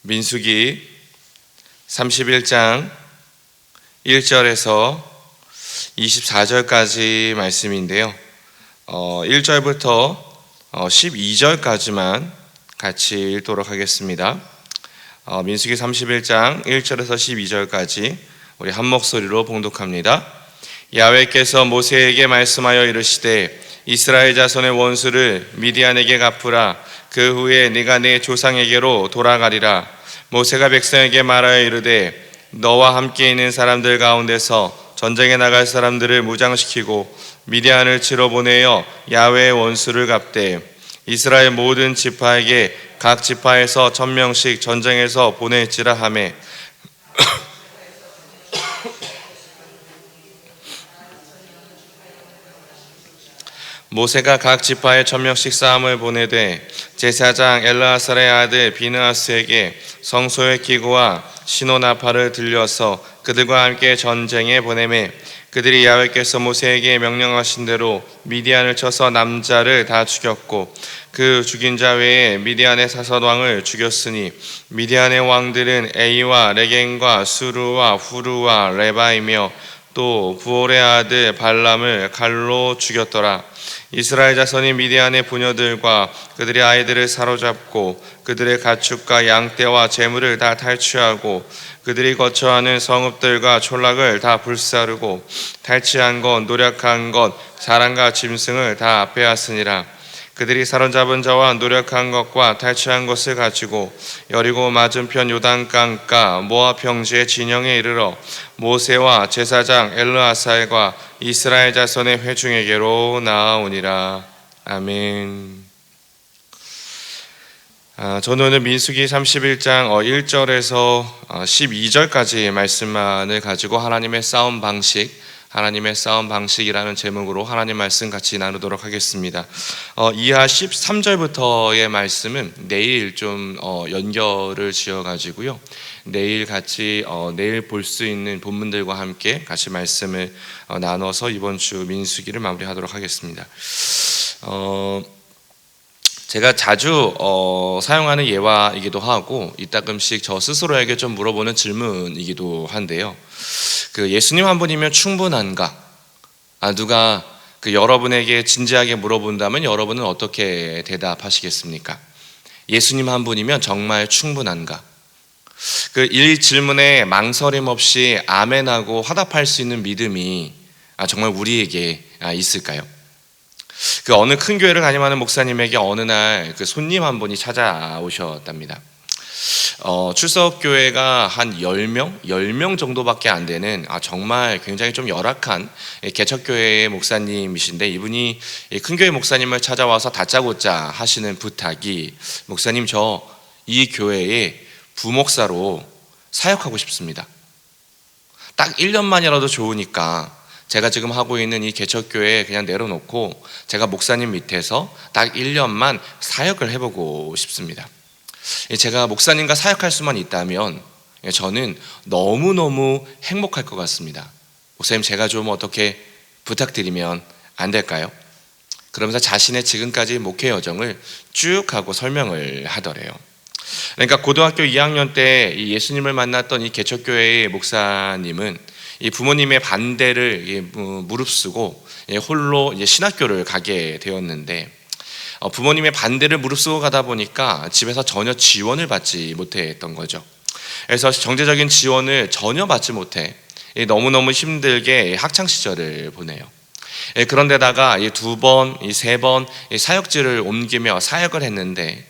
민수기 31장 1절에서 24절까지 말씀인데요. 1절부터 12절까지만 같이 읽도록 하겠습니다. 민수기 31장 1절에서 12절까지 우리 한 목소리로 봉독합니다. 야훼께서 모세에게 말씀하여 이르시되 이스라엘 자손의 원수를 미디안에게 갚으라. 그 후에 네가 네 조상에게로 돌아가리라. 모세가 백성에게 말하여 이르되 너와 함께 있는 사람들 가운데서 전쟁에 나갈 사람들을 무장시키고 미디안을 치러 보내어 야훼의 원수를 갚되 이스라엘 모든 지파에게 각 지파에서 1000명씩 전쟁에서 보낼지라 하매 모세가 각 지파에 1000명씩 싸움을 보내되 제사장 엘르아살의 아들 비느하스에게 성소의 기구와 시노나팔을 들려서 그들과 함께 전쟁에 보내매 그들이 야훼께서 모세에게 명령하신 대로 미디안을 쳐서 남자를 다 죽였고 그 죽인 자 외에 미디안의 사선왕을 죽였으니 미디안의 왕들은 에이와 레겐과 수루와 후루와 레바이며 또 부올의 아들 발람을 칼로 죽였더라. 이스라엘 자손이 미디안의 부녀들과 그들의 아이들을 사로잡고 그들의 가축과 양떼와 재물을 다 탈취하고 그들이 거처하는 성읍들과 촌락을 다 불사르고 탈취한 것, 노력한 것, 사람과 짐승을 다 빼앗으니라. 그들이 사로잡은 자와 노력한 것과 탈취한 것을 가지고 여리고 맞은편 요단강가 모압 평지의 진영에 이르러 모세와 제사장 엘르아살과 이스라엘 자손의 회중에게로 나아오니라. 아멘. 저는 오늘 민수기 31장 1절에서 12절까지 말씀만을 가지고 하나님의 싸움 방식이라는 제목으로 하나님 말씀 같이 나누도록 하겠습니다. 이하 13절부터의 말씀은 내일 좀 연결을 지어가지고요. 내일 같이 내일 볼 수 있는 본문들과 함께 같이 말씀을 나눠서 이번 주 민수기를 마무리하도록 하겠습니다. 제가 자주 사용하는 예화이기도 하고 이따금씩 저 스스로에게 좀 물어보는 질문이기도 한데요. 그 예수님 한 분이면 충분한가? 누가 여러분에게 진지하게 물어본다면 여러분은 어떻게 대답하시겠습니까? 예수님 한 분이면 정말 충분한가? 이 질문에 망설임 없이 아멘하고 화답할 수 있는 믿음이 정말 우리에게 있을까요? 어느 큰 교회를 담임하는 목사님에게 어느 날 손님 한 분이 찾아오셨답니다. 출석교회가 한 10명 정도밖에 안 되는 정말 굉장히 좀 열악한 개척교회의 목사님이신데 이분이 큰 교회 목사님을 찾아와서 다짜고짜 하시는 부탁이 목사님 저 이 교회에 부목사로 사역하고 싶습니다. 딱 1년만이라도 좋으니까 제가 지금 하고 있는 이 개척교회 그냥 내려놓고 제가 목사님 밑에서 딱 1년만 사역을 해보고 싶습니다. 제가 목사님과 사역할 수만 있다면 저는 너무너무 행복할 것 같습니다. 목사님 제가 좀 어떻게 부탁드리면 안 될까요? 그러면서 자신의 지금까지 목회 여정을 쭉 하고 설명을 하더래요. 그러니까 고등학교 2학년 때 예수님을 만났던 이 개척교회의 목사님은 이 부모님의 반대를 무릅쓰고 홀로 신학교를 가게 되었는데 부모님의 반대를 무릅쓰고 가다 보니까 집에서 전혀 지원을 받지 못했던 거죠. 그래서 경제적인 지원을 전혀 받지 못해 너무너무 힘들게 학창시절을 보내요. 그런데다가 2번, 3번 사역지를 옮기며 사역을 했는데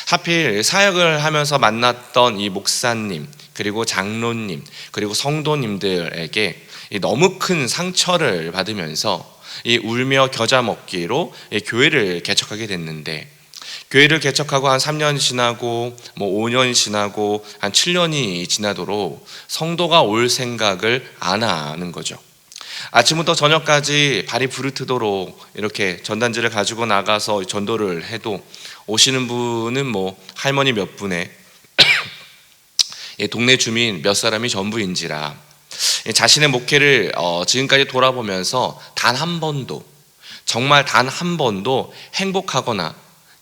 하필 사역을 하면서 만났던 이 목사님 그리고 장로님 그리고 성도님들에게 너무 큰 상처를 받으면서 울며 겨자 먹기로 교회를 개척하게 됐는데 교회를 개척하고 한 3년 지나고 5년 지나고 한 7년이 지나도록 성도가 올 생각을 안 하는 거죠. 아침부터 저녁까지 발이 부르트도록 이렇게 전단지를 가지고 나가서 전도를 해도 오시는 분은 할머니 몇 분에 동네 주민 몇 사람이 전부인지라 자신의 목회를 지금까지 돌아보면서 단 한 번도 정말 단 한 번도 행복하거나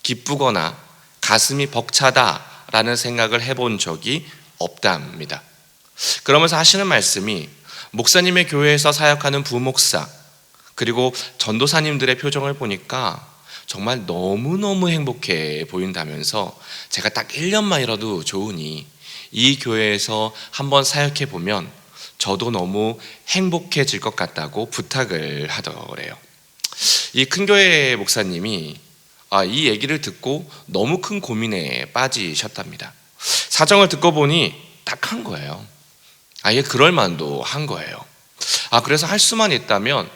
기쁘거나 가슴이 벅차다 라는 생각을 해본 적이 없답니다. 그러면서 하시는 말씀이 목사님의 교회에서 사역하는 부목사 그리고 전도사님들의 표정을 보니까 정말 너무너무 행복해 보인다면서 제가 딱 1년만이라도 좋으니 이 교회에서 한번 사역해 보면 저도 너무 행복해질 것 같다고 부탁을 하더래요. 이 큰교회 목사님이 이 얘기를 듣고 너무 큰 고민에 빠지셨답니다. 사정을 듣고 보니 딱 한 거예요. 아예 그럴 만도 한 거예요. 그래서 할 수만 있다면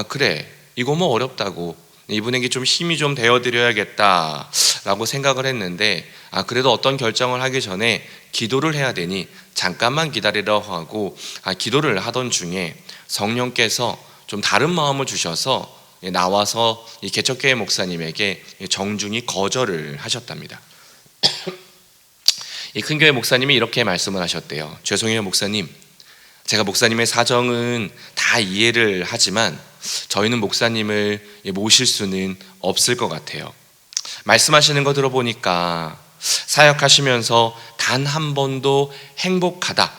그래 이거 뭐 어렵다고 이분에게 좀 힘이 좀 되어드려야겠다라고 생각을 했는데 그래도 어떤 결정을 하기 전에 기도를 해야 되니 잠깐만 기다리라고 하고 기도를 하던 중에 성령께서 좀 다른 마음을 주셔서 나와서 이 개척교회 목사님에게 정중히 거절을 하셨답니다. 이 큰교회 목사님이 이렇게 말씀을 하셨대요. 죄송해요 목사님, 제가 목사님의 사정은 다 이해를 하지만 저희는 목사님을 모실 수는 없을 것 같아요. 말씀하시는 거 들어보니까 사역하시면서 단 한 번도 행복하다,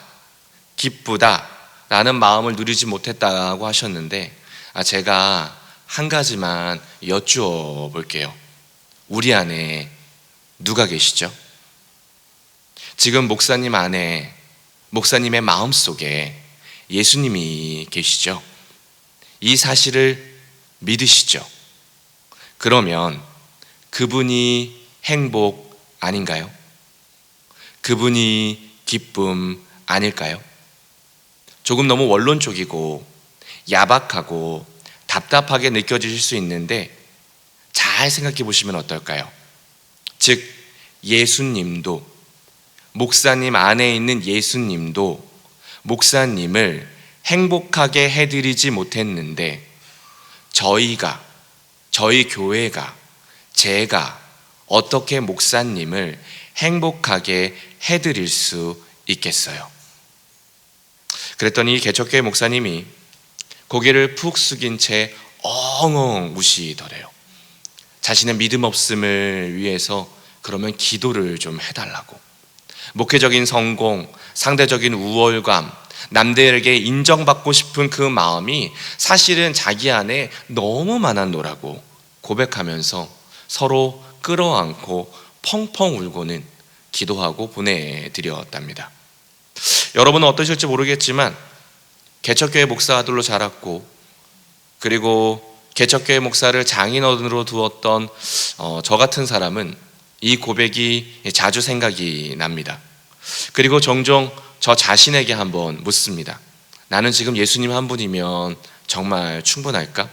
기쁘다 라는 마음을 누리지 못했다고 하셨는데 제가 한 가지만 여쭈어 볼게요. 우리 안에 누가 계시죠? 지금 목사님 안에, 목사님의 마음속에 예수님이 계시죠? 이 사실을 믿으시죠? 그러면 그분이 행복 아닌가요? 그분이 기쁨 아닐까요? 조금 너무 원론적이고 야박하고 답답하게 느껴지실 수 있는데 잘 생각해 보시면 어떨까요? 즉 예수님도, 목사님 안에 있는 예수님도 목사님을 행복하게 해드리지 못했는데 저희 교회가, 제가 어떻게 목사님을 행복하게 해드릴 수 있겠어요? 그랬더니 개척교회 목사님이 고개를 푹 숙인 채 엉엉 우시더래요. 자신의 믿음 없음을 위해서 그러면 기도를 좀 해달라고. 목회적인 성공, 상대적인 우월감, 남들에게 인정받고 싶은 그 마음이 사실은 자기 안에 너무 많았노라고 고백하면서 서로 끌어안고 펑펑 울고는 기도하고 보내드렸답니다. 여러분은 어떠실지 모르겠지만 개척교회 목사 아들로 자랐고 그리고 개척교회 목사를 장인어른으로 두었던 저 같은 사람은 이 고백이 자주 생각이 납니다. 그리고 종종 저 자신에게 한번 묻습니다. 나는 지금 예수님 한 분이면 정말 충분할까?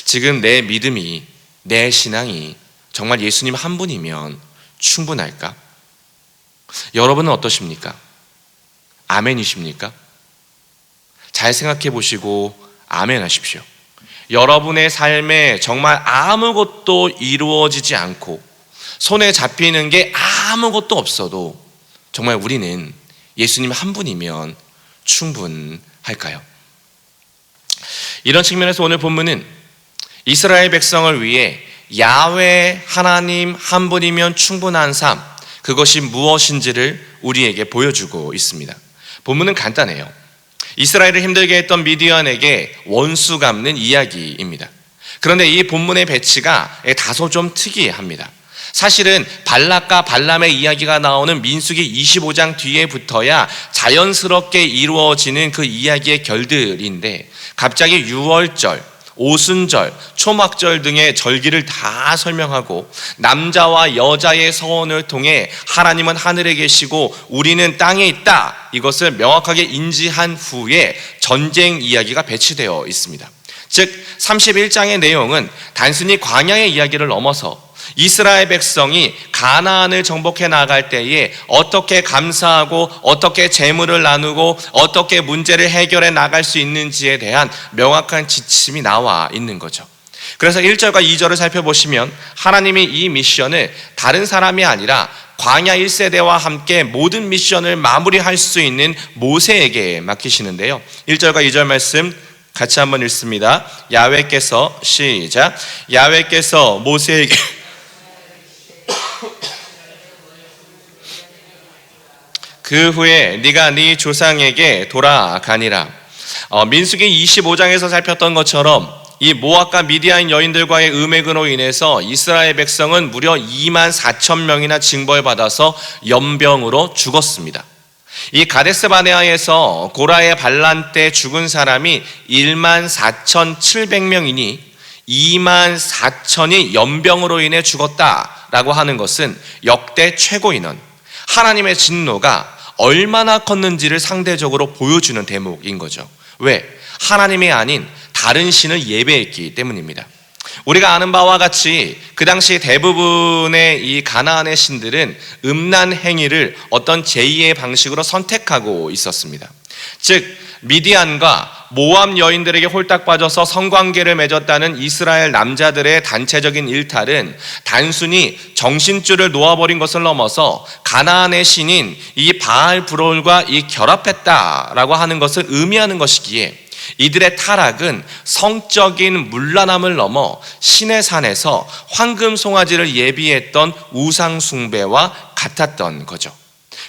지금 내 믿음이, 내 신앙이 정말 예수님 한 분이면 충분할까? 여러분은 어떠십니까? 아멘이십니까? 잘 생각해 보시고 아멘 하십시오. 여러분의 삶에 정말 아무것도 이루어지지 않고 손에 잡히는 게 아무것도 없어도 정말 우리는 예수님 한 분이면 충분할까요? 이런 측면에서 오늘 본문은 이스라엘 백성을 위해 야훼 하나님 한 분이면 충분한 삶, 그것이 무엇인지를 우리에게 보여주고 있습니다. 본문은 간단해요. 이스라엘을 힘들게 했던 미디안에게 원수 갚는 이야기입니다. 그런데 이 본문의 배치가 다소 좀 특이합니다. 사실은 발락과 발람의 이야기가 나오는 민수기 25장 뒤에 붙어야 자연스럽게 이루어지는 그 이야기의 결들인데 갑자기 유월절, 오순절, 초막절 등의 절기를 다 설명하고 남자와 여자의 서원을 통해 하나님은 하늘에 계시고 우리는 땅에 있다, 이것을 명확하게 인지한 후에 전쟁 이야기가 배치되어 있습니다. 즉 31장의 내용은 단순히 광야의 이야기를 넘어서 이스라엘 백성이 가나안을 정복해 나갈 때에 어떻게 감사하고 어떻게 재물을 나누고 어떻게 문제를 해결해 나갈 수 있는지에 대한 명확한 지침이 나와 있는 거죠. 그래서 1절과 2절을 살펴보시면 하나님이 이 미션을 다른 사람이 아니라 광야 1세대와 함께 모든 미션을 마무리할 수 있는 모세에게 맡기시는데요. 1절과 2절 말씀 같이 한번 읽습니다. 야훼께서, 시작, 야훼께서 모세에게 그 후에 네가 네 조상에게 돌아가니라. 민수기 25장에서 살폈던 것처럼 이 모압과 미디안 여인들과의 음행으로 인해서 이스라엘 백성은 무려 2만 4천 명이나 징벌 받아서 연병으로 죽었습니다. 이 가데스 바네아에서 고라의 반란 때 죽은 사람이 1만 4,700명이니 2만 4천이 연병으로 인해 죽었다라고 하는 것은 역대 최고 인원, 하나님의 진노가 얼마나 컸는지를 상대적으로 보여주는 대목인 거죠. 왜? 하나님이 아닌 다른 신을 예배했기 때문입니다. 우리가 아는 바와 같이 그 당시 대부분의 이 가나안의 신들은 음란 행위를 어떤 제2의 방식으로 선택하고 있었습니다. 즉 미디안과 모압 여인들에게 홀딱 빠져서 성관계를 맺었다는 이스라엘 남자들의 단체적인 일탈은 단순히 정신줄을 놓아버린 것을 넘어서 가나안의 신인 이 바알 브롤과 이 결합했다라고 하는 것을 의미하는 것이기에 이들의 타락은 성적인 문란함을 넘어 신의 산에서 황금 송아지를 예비했던 우상 숭배와 같았던 거죠.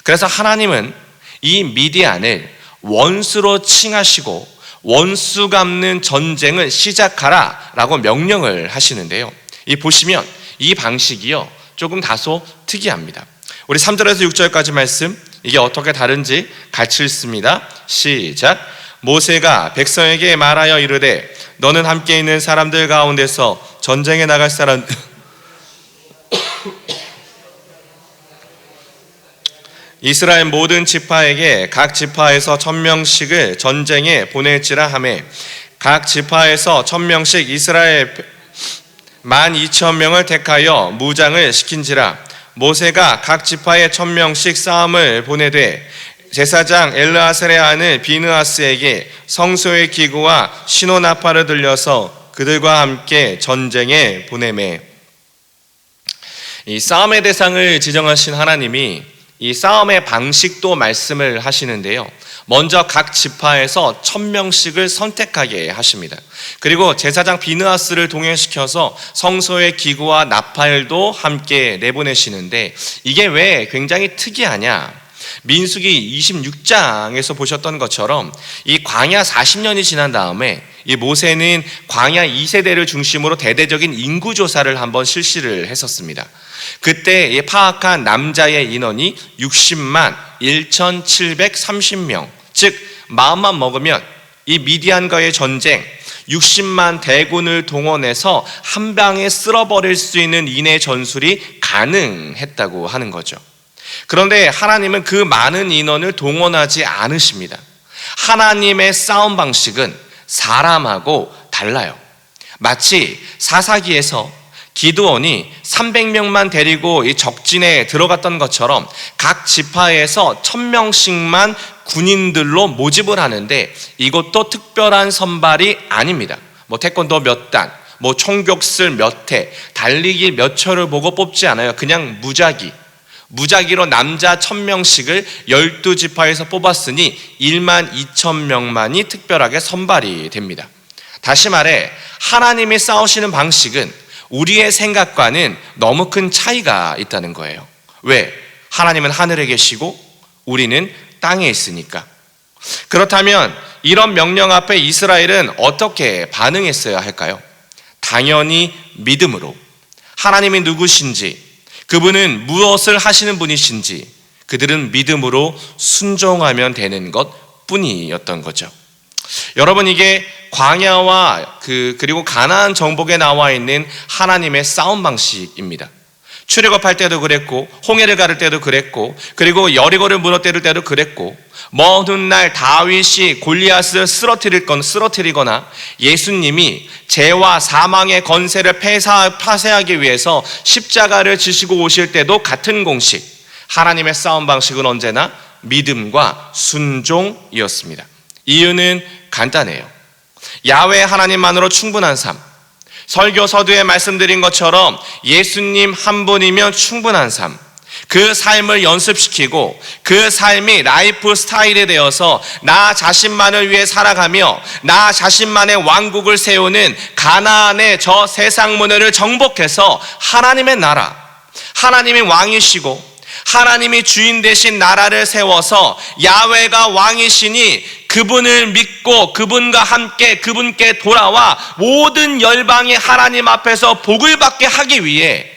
그래서 하나님은 이 미디안을 원수로 칭하시고 원수 갚는 전쟁을 시작하라 라고 명령을 하시는데요, 이 보시면 이 방식이요 조금 다소 특이합니다. 우리 3절에서 6절까지 말씀, 이게 어떻게 다른지 같이 읽습니다. 시작. 모세가 백성에게 말하여 이르되 너는 함께 있는 사람들 가운데서 전쟁에 나갈 사람 이스라엘 모든 지파에게 각 지파에서 1000명씩을 전쟁에 보낼지라 하매 각 지파에서 1000명씩 이스라엘 12,000명을 택하여 무장을 시킨지라. 모세가 각 지파에 1000명씩 싸움을 보내되 제사장 엘르아셀의 아들 비느하스에게 성소의 기구와 신호나팔을 들려서 그들과 함께 전쟁에 보내매. 이 싸움의 대상을 지정하신 하나님이 이 싸움의 방식도 말씀을 하시는데요, 먼저 각 지파에서 1000명씩을 선택하게 하십니다. 그리고 제사장 비느하스를 동행시켜서 성소의 기구와 나팔도 함께 내보내시는데, 이게 왜 굉장히 특이하냐? 민수기 26장에서 보셨던 것처럼 이 광야 40년이 지난 다음에 이 모세는 광야 2세대를 중심으로 대대적인 인구조사를 한번 실시를 했었습니다. 그때 파악한 남자의 인원이 60만 1,730명, 즉 마음만 먹으면 이 미디안과의 전쟁 60만 대군을 동원해서 한 방에 쓸어버릴 수 있는 인의 전술이 가능했다고 하는 거죠. 그런데 하나님은 그 많은 인원을 동원하지 않으십니다. 하나님의 싸움 방식은 사람하고 달라요. 마치 사사기에서 기드온이 300명만 데리고 이 적진에 들어갔던 것처럼 각 지파에서 1000명씩만 군인들로 모집을 하는데, 이것도 특별한 선발이 아닙니다. 태권도 몇 단, 총격술 몇 회, 달리기 몇 초를 보고 뽑지 않아요. 그냥 무작위로 남자 1000명씩을 12지파에서 뽑았으니 12,000명만이 특별하게 선발이 됩니다. 다시 말해 하나님이 싸우시는 방식은 우리의 생각과는 너무 큰 차이가 있다는 거예요. 왜? 하나님은 하늘에 계시고 우리는 땅에 있으니까. 그렇다면 이런 명령 앞에 이스라엘은 어떻게 반응했어야 할까요? 당연히 믿음으로, 하나님이 누구신지, 그분은 무엇을 하시는 분이신지 그들은 믿음으로 순종하면 되는 것 뿐이었던 거죠. 여러분, 이게 광야와 그리고 가나안 정복에 나와 있는 하나님의 싸움 방식입니다. 출애굽할 때도 그랬고, 홍해를 가를 때도 그랬고, 그리고 여리고를 무너뜨릴 때도 그랬고, 먼 훗날 다윗이 골리앗을 쓰러뜨리거나 예수님이 죄와 사망의 건세를 파쇄하기 위해서 십자가를 지시고 오실 때도 같은 공식, 하나님의 싸움 방식은 언제나 믿음과 순종이었습니다. 이유는 간단해요. 야훼 하나님만으로 충분한 삶, 설교 서두에 말씀드린 것처럼 예수님 한 분이면 충분한 삶, 그 삶을 연습시키고 그 삶이 라이프 스타일이 되어서 나 자신만을 위해 살아가며 나 자신만의 왕국을 세우는 가나안의 저 세상 문화를 정복해서 하나님의 나라, 하나님이 왕이시고 하나님이 주인 되신 나라를 세워서 야훼가 왕이시니 그분을 믿고 그분과 함께 그분께 돌아와 모든 열방이 하나님 앞에서 복을 받게 하기 위해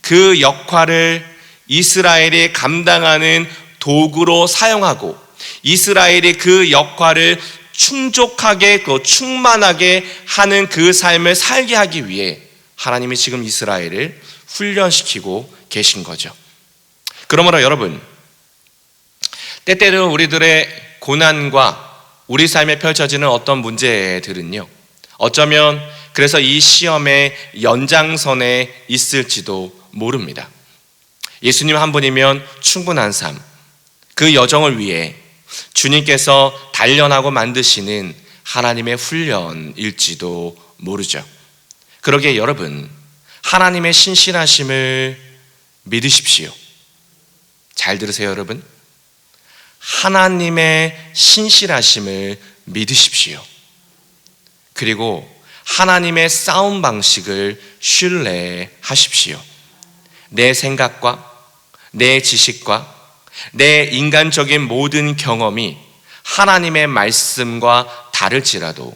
그 역할을 이스라엘이 감당하는 도구로 사용하고 이스라엘이 그 역할을 충족하게 충만하게 하는 그 삶을 살게 하기 위해 하나님이 지금 이스라엘을 훈련시키고 계신 거죠. 그러므로 여러분, 때때로 우리들의 고난과 우리 삶에 펼쳐지는 어떤 문제들은요, 어쩌면 그래서 이 시험의 연장선에 있을지도 모릅니다. 예수님 한 분이면 충분한 삶, 그 여정을 위해 주님께서 단련하고 만드시는 하나님의 훈련일지도 모르죠. 그러기에 여러분, 하나님의 신실하심을 믿으십시오. 잘 들으세요, 여러분. 하나님의 신실하심을 믿으십시오. 그리고 하나님의 싸움 방식을 신뢰하십시오. 내 생각과 내 지식과 내 인간적인 모든 경험이 하나님의 말씀과 다를지라도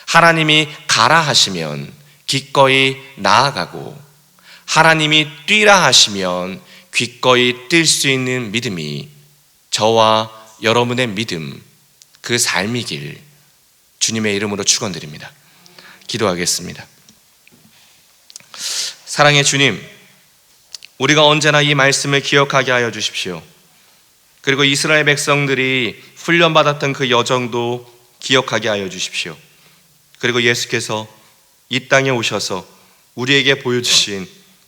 하나님이 가라 하시면 기꺼이 나아가고 하나님이 뛰라 하시면 기꺼이 뛸 수 있는 믿음이 저와 여러분의 믿음, 그 삶이길 주님의 이름으로 축원드립니다. 기도하겠습니다. 사랑의 주님, 우리가 언제나 이 말씀을 기억하게 하여 주십시오. 그리고 이스라엘 백성들이 훈련받았던 그 여정도 기억하게 하여 주십시오. 그리고 예수께서 이 땅에 오셔서 우리에게 보여주신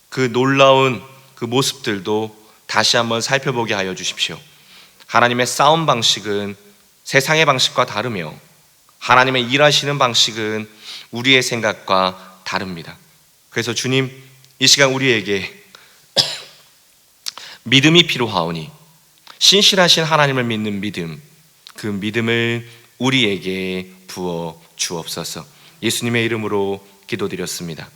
그 놀라운 그 모습들도 다시 한번 살펴보게 하여 주십시오. 하나님의 싸움 방식은 세상의 방식과 다르며 하나님의 일하시는 방식은 우리의 생각과 다릅니다. 그래서 주님, 이 시간 우리에게 믿음이 필요하오니 신실하신 하나님을 믿는 믿음, 그 믿음을 우리에게 부어 주옵소서. 예수님의 이름으로 기도드렸습니다.